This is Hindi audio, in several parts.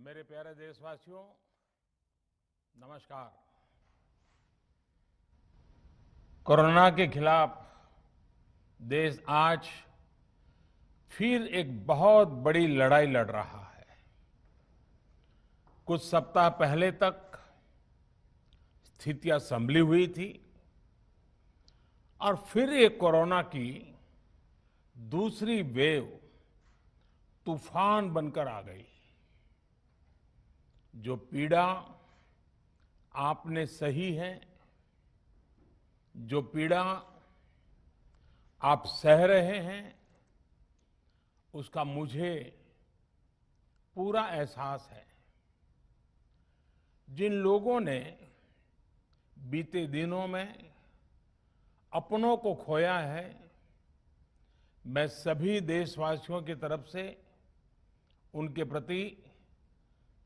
मेरे प्यारे देशवासियों, नमस्कार। कोरोना के खिलाफ देश आज फिर एक बहुत बड़ी लड़ाई लड़ रहा है। कुछ सप्ताह पहले तक स्थितियां संभली हुई थी और फिर ये कोरोना की दूसरी वेव तूफान बनकर आ गई। जो पीड़ा आपने सही है, जो पीड़ा आप सह रहे हैं, उसका मुझे पूरा एहसास है। जिन लोगों ने बीते दिनों में अपनों को खोया है, मैं सभी देशवासियों की तरफ से उनके प्रति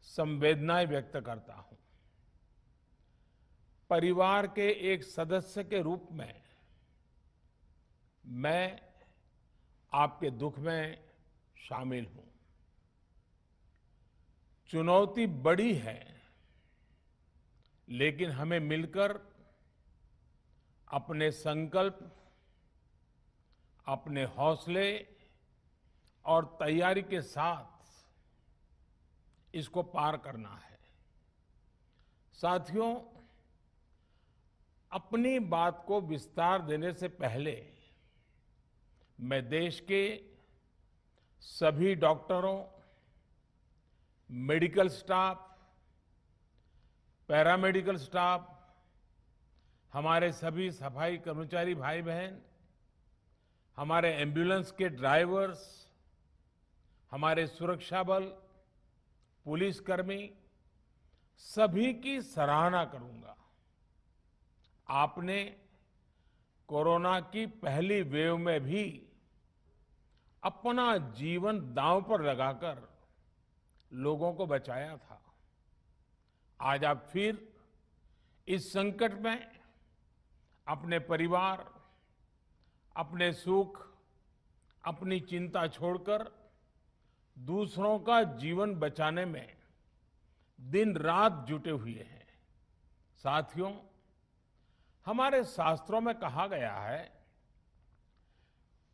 संवेदनाएं व्यक्त करता हूं। परिवार के एक सदस्य के रूप में मैं आपके दुख में शामिल हूं। चुनौती बड़ी है, लेकिन हमें मिलकर अपने संकल्प, अपने हौसले और तैयारी के साथ इसको पार करना है। साथियों, अपनी बात को विस्तार देने से पहले मैं देश के सभी डॉक्टरों, मेडिकल स्टाफ, पैरामेडिकल स्टाफ, हमारे सभी सफाई कर्मचारी भाई बहन, हमारे एम्बुलेंस के ड्राइवर्स, हमारे सुरक्षा बल, पुलिसकर्मी, सभी की सराहना करूंगा। आपने कोरोना की पहली वेव में भी अपना जीवन दांव पर लगाकर लोगों को बचाया था। आज आप फिर इस संकट में अपने परिवार, अपने सुख, अपनी चिंता छोड़कर दूसरों का जीवन बचाने में दिन रात जुटे हुए हैं। साथियों, हमारे शास्त्रों में कहा गया है,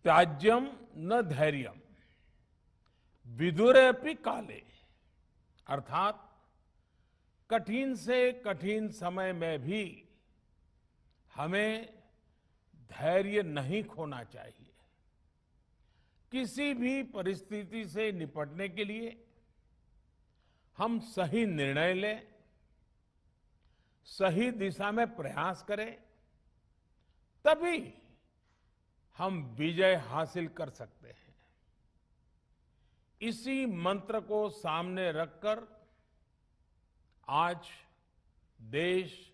त्याज्यम न धैर्यम विदुरेऽपि काले, अर्थात कठिन से कठिन समय में भी हमें धैर्य नहीं खोना चाहिए। किसी भी परिस्थिति से निपटने के लिए हम सही निर्णय लें, सही दिशा में प्रयास करें, तभी हम विजय हासिल कर सकते हैं। इसी मंत्र को सामने रखकर आज देश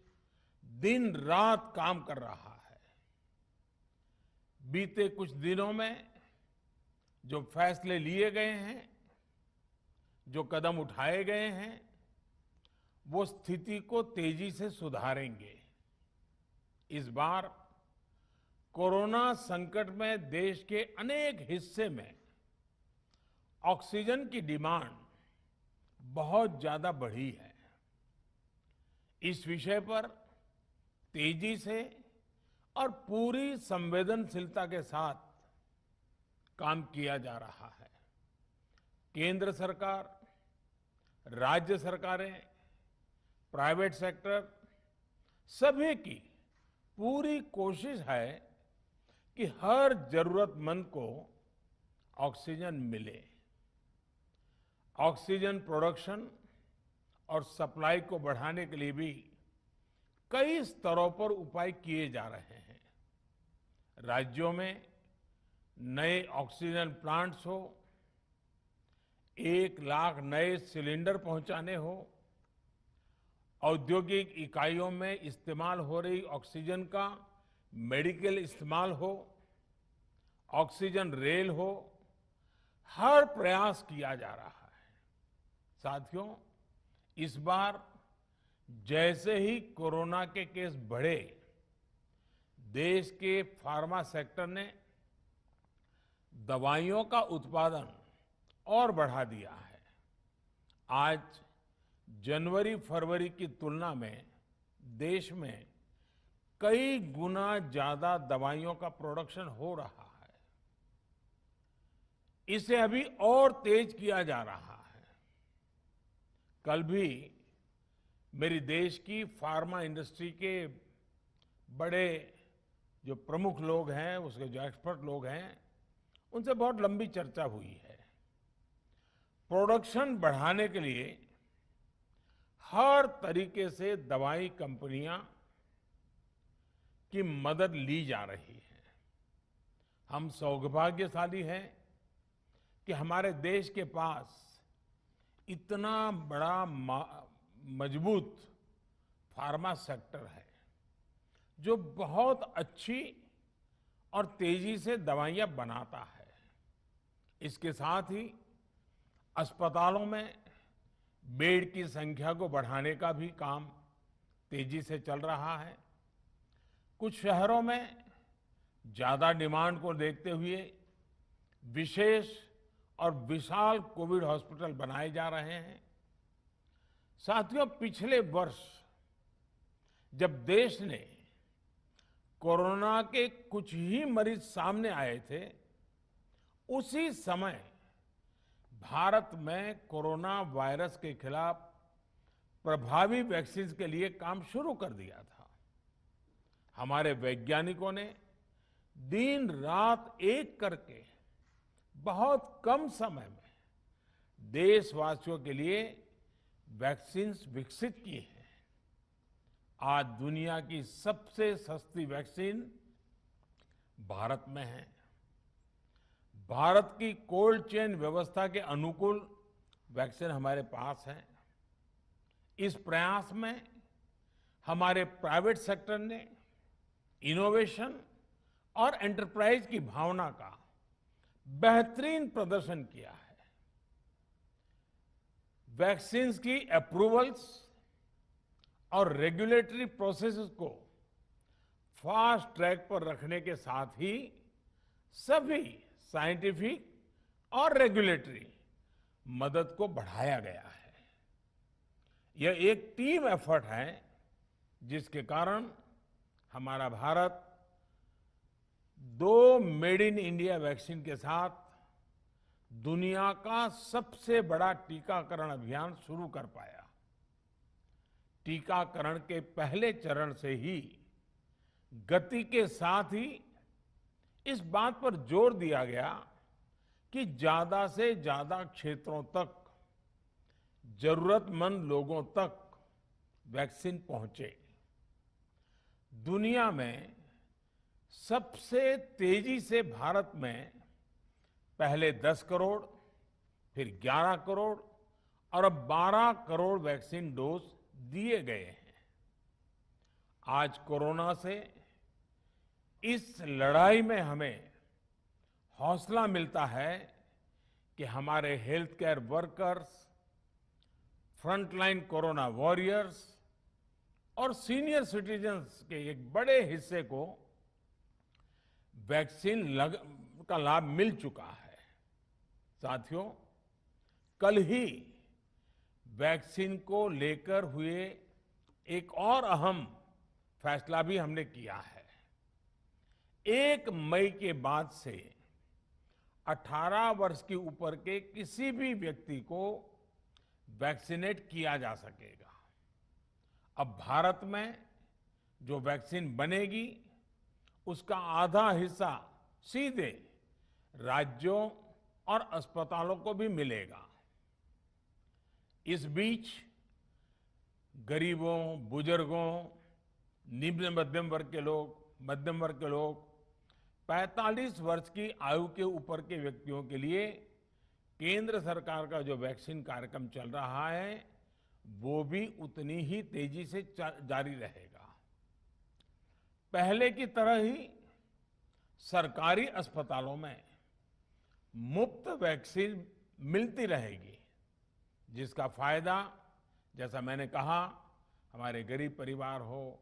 दिन रात काम कर रहा है। बीते कुछ दिनों में जो फैसले लिए गए हैं, जो कदम उठाए गए हैं, वो स्थिति को तेजी से सुधारेंगे। इस बार कोरोना संकट में देश के अनेक हिस्से में ऑक्सीजन की डिमांड बहुत ज्यादा बढ़ी है। इस विषय पर तेजी से और पूरी संवेदनशीलता के साथ काम किया जा रहा है। केंद्र सरकार, राज्य सरकारें, प्राइवेट सेक्टर, सभी की पूरी कोशिश है कि हर जरूरतमंद को ऑक्सीजन मिले। ऑक्सीजन प्रोडक्शन और सप्लाई को बढ़ाने के लिए भी कई स्तरों पर उपाय किए जा रहे हैं। राज्यों में नए ऑक्सीजन प्लांट्स हो, 1 लाख नए सिलेंडर पहुंचाने हो, औद्योगिक इकाइयों में इस्तेमाल हो रही ऑक्सीजन का मेडिकल इस्तेमाल हो, ऑक्सीजन रेल हो, हर प्रयास किया जा रहा है। साथियों, इस बार जैसे ही कोरोना के केस बढ़े, देश के फार्मा सेक्टर ने दवाइयों का उत्पादन और बढ़ा दिया है। आज जनवरी फरवरी की तुलना में देश में कई गुना ज्यादा दवाइयों का प्रोडक्शन हो रहा है। इसे अभी और तेज किया जा रहा है। कल भी मेरी देश की फार्मा इंडस्ट्री के बड़े जो प्रमुख लोग हैं, उसके जो एक्सपर्ट लोग हैं, उनसे बहुत लंबी चर्चा हुई है। प्रोडक्शन बढ़ाने के लिए हर तरीके से दवाई कंपनियां की मदद ली जा रही है। हम सौभाग्यशाली हैं कि हमारे देश के पास इतना बड़ा मजबूत फार्मा सेक्टर है जो बहुत अच्छी और तेजी से दवाइयां बनाता है। इसके साथ ही अस्पतालों में बेड की संख्या को बढ़ाने का भी काम तेजी से चल रहा है। कुछ शहरों में ज्यादा डिमांड को देखते हुए विशेष और विशाल कोविड हॉस्पिटल बनाए जा रहे हैं। साथियों, पिछले वर्ष जब देश ने कोरोना के कुछ ही मरीज सामने आए थे, उसी समय भारत में कोरोना वायरस के खिलाफ प्रभावी वैक्सीन के लिए काम शुरू कर दिया था। हमारे वैज्ञानिकों ने दिन रात एक करके बहुत कम समय में देशवासियों के लिए वैक्सीन विकसित की है। आज दुनिया की सबसे सस्ती वैक्सीन भारत में है। भारत की कोल्ड चेन व्यवस्था के अनुकूल वैक्सीन हमारे पास है। इस प्रयास में हमारे प्राइवेट सेक्टर ने इनोवेशन और एंटरप्राइज की भावना का बेहतरीन प्रदर्शन किया है। वैक्सीन की अप्रूवल्स और रेगुलेटरी प्रोसेसेस को फास्ट ट्रैक पर रखने के साथ ही सभी साइंटिफिक और रेगुलेटरी मदद को बढ़ाया गया है। यह एक टीम एफर्ट है जिसके कारण हमारा Bharat 2 made in India vaccine के साथ दुनिया का सबसे बड़ा टीकाकरण अभियान शुरू कर पाया। टीकाकरण के पहले चरण से ही गति के साथ ही इस बात पर जोर दिया गया कि ज्यादा से ज्यादा क्षेत्रों तक, जरूरतमंद लोगों तक वैक्सीन पहुंचे। दुनिया में सबसे तेजी से भारत में पहले 10 करोड़, फिर 11 करोड़ और अब 12 करोड़ वैक्सीन डोज दिए गए हैं। आज कोरोना से इस लड़ाई में हमें हौसला मिलता है कि हमारे health care workers, frontline corona warriors और सीनियर सिटीजन्स के एक बड़े हिस्से को वैक्सीन का लाभ मिल चुका है। साथियों, कल ही वैक्सीन को लेकर हुए एक और अहम फैसला भी हमने किया है। 1 मई के बाद से 18 वर्ष के ऊपर के किसी भी व्यक्ति को वैक्सीनेट किया जा सकेगा। अब भारत में जो वैक्सीन बनेगी उसका आधा हिस्सा सीधे राज्यों और अस्पतालों को भी मिलेगा। इस बीच गरीबों, बुजुर्गों, निम्न मध्यम वर्ग के लोग, 45 वर्ष की आयु के ऊपर के व्यक्तियों के लिए केंद्र सरकार का जो वैक्सीन कार्यक्रम चल रहा है वो भी उतनी ही तेजी से जारी रहेगा। पहले की तरह ही सरकारी अस्पतालों में मुफ्त वैक्सीन मिलती रहेगी, जिसका फायदा, जैसा मैंने कहा, हमारे गरीब परिवार हो,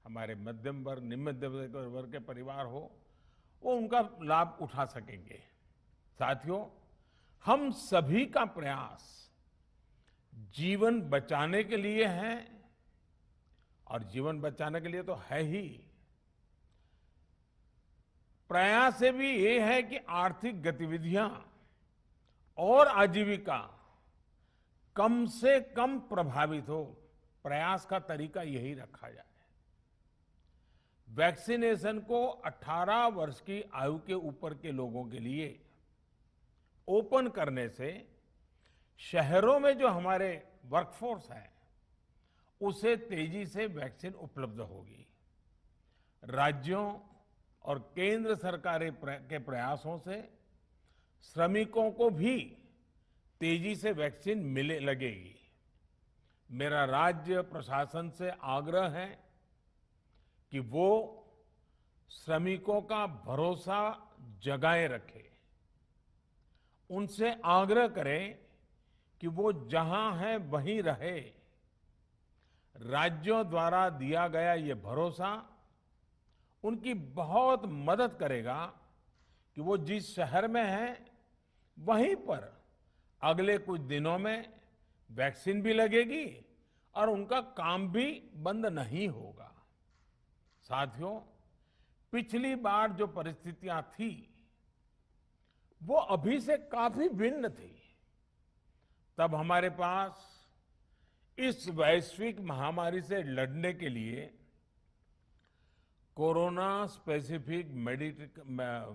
हमारे मध्यम वर्ग, निम्न मध्यम वर्ग के परिवार हो, वो उनका लाभ उठा सकेंगे। साथियों, हम सभी का प्रयास जीवन बचाने के लिए है, और जीवन बचाने के लिए तो है ही, प्रयास से भी ये है कि आर्थिक गतिविधियां और आजीविका कम से कम प्रभावित हो। प्रयास का तरीका यही रखा जाए। वैक्सीनेशन को 18 वर्ष की आयु के ऊपर के लोगों के लिए ओपन करने से शहरों में जो हमारे वर्कफोर्स है उसे तेजी से वैक्सीन उपलब्ध होगी। राज्यों और केंद्र सरकार के प्रयासों से श्रमिकों को भी तेजी से वैक्सीन मिले लगेगी। मेरा राज्य प्रशासन से आग्रह है कि वो श्रमिकों का भरोसा जगाए रखे। उनसे आग्रह करें कि वो जहां है वहीं रहे। राज्यों द्वारा दिया गया ये भरोसा उनकी बहुत मदद करेगा कि वो जिस शहर में हैं वहीं पर अगले कुछ दिनों में वैक्सीन भी लगेगी और उनका काम भी बंद नहीं होगा। साथियों, पिछली बार जो परिस्थितियां थी वो अभी से काफी भिन्न थी। तब हमारे पास इस वैश्विक महामारी से लड़ने के लिए कोरोना स्पेसिफिक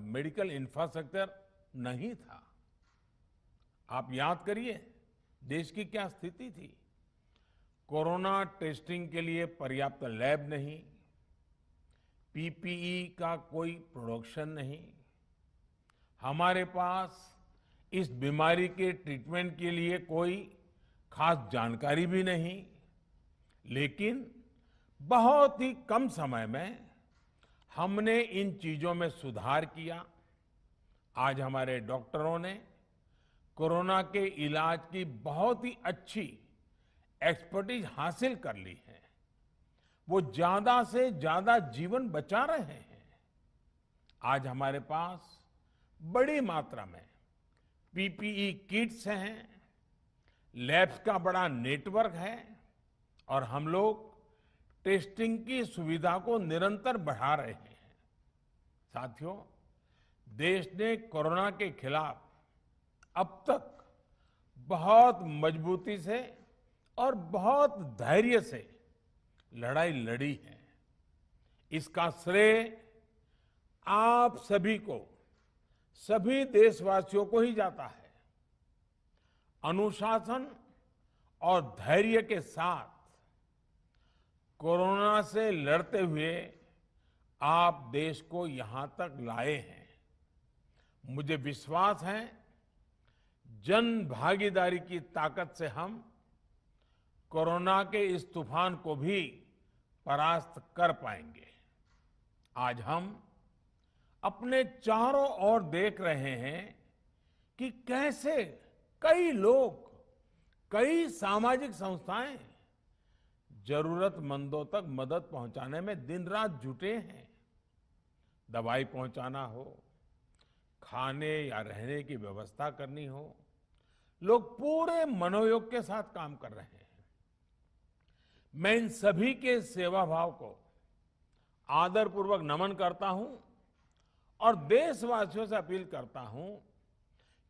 मेडिकल इंफ्रास्ट्रक्चर नहीं था। आप याद करिए देश की क्या स्थिति थी। कोरोना टेस्टिंग के लिए पर्याप्त लैब नहीं, पीपीई का कोई प्रोडक्शन नहीं, हमारे पास इस बीमारी के ट्रीटमेंट के लिए कोई खास जानकारी भी नहीं। लेकिन बहुत ही कम समय में हमने इन चीजों में सुधार किया। आज हमारे डॉक्टरों ने कोरोना के इलाज की बहुत ही अच्छी एक्सपर्टीज हासिल कर ली है। वो ज्यादा से ज्यादा जीवन बचा रहे हैं। आज हमारे पास बड़ी मात्रा में पीपीई किट्स हैं, लैब्स का बड़ा नेटवर्क है और हम लोग टेस्टिंग की सुविधा को निरंतर बढ़ा रहे हैं। साथियों, देश ने कोरोना के खिलाफ अब तक बहुत मजबूती से और बहुत धैर्य से लड़ाई लड़ी है। इसका श्रेय आप सभी को, सभी देशवासियों को ही जाता है। अनुशासन और धैर्य के साथ कोरोना से लड़ते हुए आप देश को यहां तक लाए हैं। मुझे विश्वास है जन भागीदारी की ताकत से हम कोरोना के इस तूफान को भी परास्त कर पाएंगे। आज हम अपने चारों ओर देख रहे हैं कि कैसे कई लोग, कई सामाजिक संस्थाएं जरूरतमंदों तक मदद पहुंचाने में दिन रात जुटे हैं। दवाई पहुंचाना हो, खाने या रहने की व्यवस्था करनी हो, लोग पूरे मनोयोग के साथ काम कर रहे हैं। मैं इन सभी के सेवा भाव को आदरपूर्वक नमन करता हूं और देशवासियों से अपील करता हूं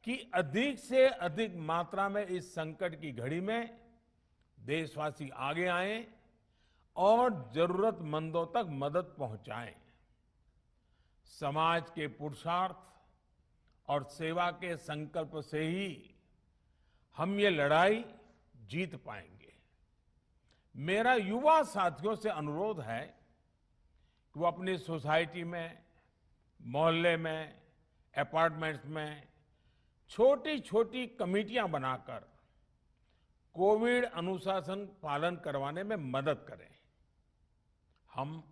कि अधिक से अधिक मात्रा में इस संकट की घड़ी में देशवासी आगे आएं और जरूरतमंदों तक मदद पहुंचाएं। समाज के पुरुषार्थ और सेवा के संकल्प से ही हम ये लड़ाई जीत पाएंगे। मेरा युवा साथियों से अनुरोध है कि वो अपनी सोसाइटी में, मोहल्ले में, अपार्टमेंट्स में छोटी छोटी कमेटियां बनाकर कोविड अनुशासन पालन करवाने में मदद करें। हम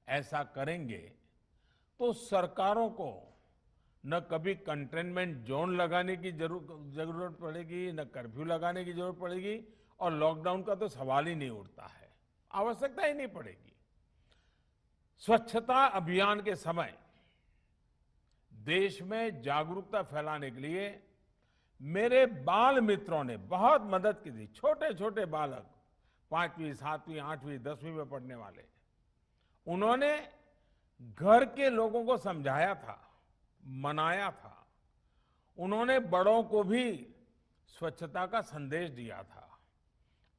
ऐसा करेंगे तो सरकारों को न कभी कंटेनमेंट जोन लगाने की जरूरत पड़ेगी, न कर्फ्यू लगाने की जरूरत पड़ेगी और लॉकडाउन का तो सवाल ही नहीं उठता है, आवश्यकता ही नहीं पड़ेगी। स्वच्छता अभियान के समय देश में जागरूकता फैलाने के लिए मेरे बाल मित्रों ने बहुत मदद की थी। छोटे छोटे बालक, 5वीं, 7वीं, 8वीं, 10वीं में पढ़ने वाले, उन्होंने घर के लोगों को समझाया था, मनाया था। उन्होंने बड़ों को भी स्वच्छता का संदेश दिया था।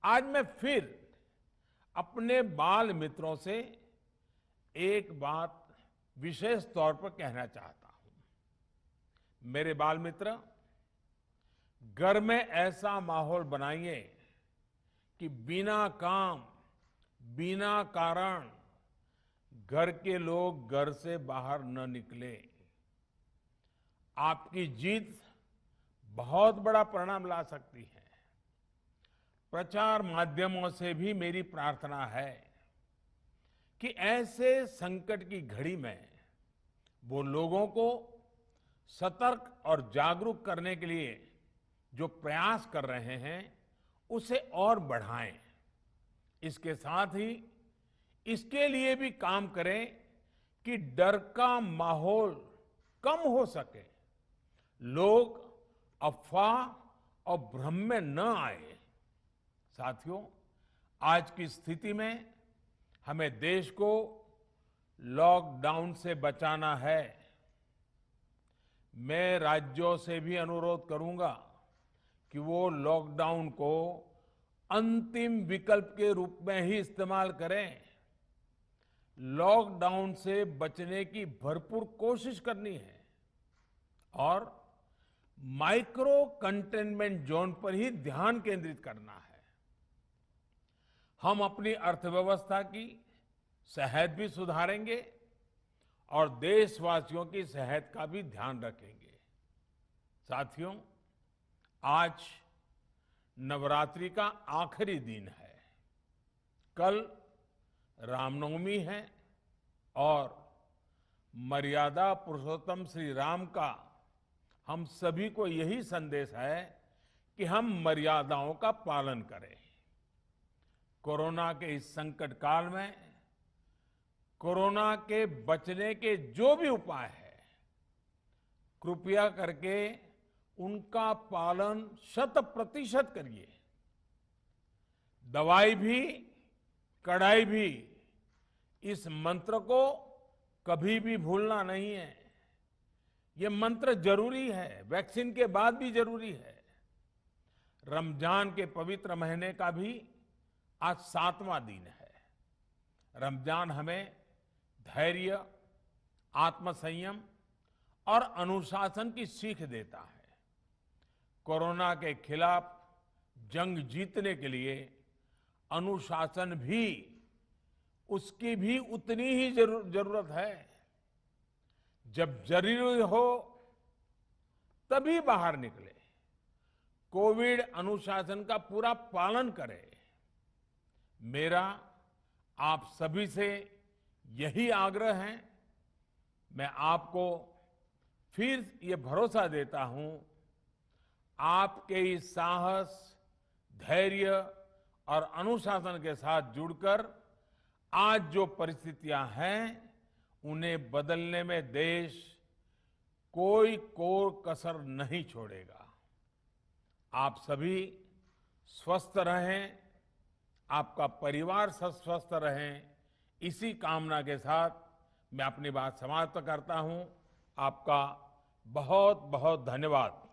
आज मैं फिर अपने बाल मित्रों से एक बात विशेष तौर पर कहना चाहता हूं। मेरे बाल मित्र, घर में ऐसा माहौल बनाइए कि बिना काम, बिना कारण घर के लोग घर से बाहर न निकले। आपकी जीत बहुत बड़ा परिणाम ला सकती है। प्रचार माध्यमों से भी मेरी प्रार्थना है कि ऐसे संकट की घड़ी में वो लोगों को सतर्क और जागरूक करने के लिए जो प्रयास कर रहे हैं उसे और बढ़ाएं। इसके साथ ही इसके लिए भी काम करें कि डर का माहौल कम हो सके, लोग अफवाह और भ्रम में न आए। साथियों, आज की स्थिति में हमें देश को लॉकडाउन से बचाना है। मैं राज्यों से भी अनुरोध करूंगा कि वो लॉकडाउन को अंतिम विकल्प के रूप में ही इस्तेमाल करें। लॉकडाउन से बचने की भरपूर कोशिश करनी है और माइक्रो कंटेनमेंट जोन पर ही ध्यान केंद्रित करना है। हम अपनी अर्थव्यवस्था की सेहत भी सुधारेंगे और देशवासियों की सेहत का भी ध्यान रखेंगे। साथियों, आज नवरात्रि का आखिरी दिन है। कल रामनवमी है और मर्यादा पुरुषोत्तम श्री राम का हम सभी को यही संदेश है कि हम मर्यादाओं का पालन करें। कोरोना के इस संकट काल में कोरोना के बचने के जो भी उपाय है, कृपया करके उनका पालन 100% करिए। दवाई भी, कड़ाई भी, इस मंत्र को कभी भी भूलना नहीं है। ये मंत्र जरूरी है, वैक्सीन के बाद भी जरूरी है। रमजान के पवित्र महीने का भी आज 7वां दिन है। रमजान हमें धैर्य, आत्मसंयम और अनुशासन की सीख देता है। कोरोना के खिलाफ जंग जीतने के लिए अनुशासन भी, उसकी भी उतनी ही जरूरत है। जब जरूरी हो तभी बाहर निकले। कोविड अनुशासन का पूरा पालन करें। मेरा आप सभी से यही आग्रह है। मैं आपको फिर ये भरोसा देता हूं, आपके इस साहस, धैर्य और अनुशासन के साथ जुड़कर आज जो परिस्थितियां हैं उन्हें बदलने में देश कोई कोर कसर नहीं छोड़ेगा। आप सभी स्वस्थ रहें, आपका परिवार स्वस्थ रहे, इसी कामना के साथ मैं अपनी बात समाप्त करता हूं। आपका बहुत बहुत धन्यवाद।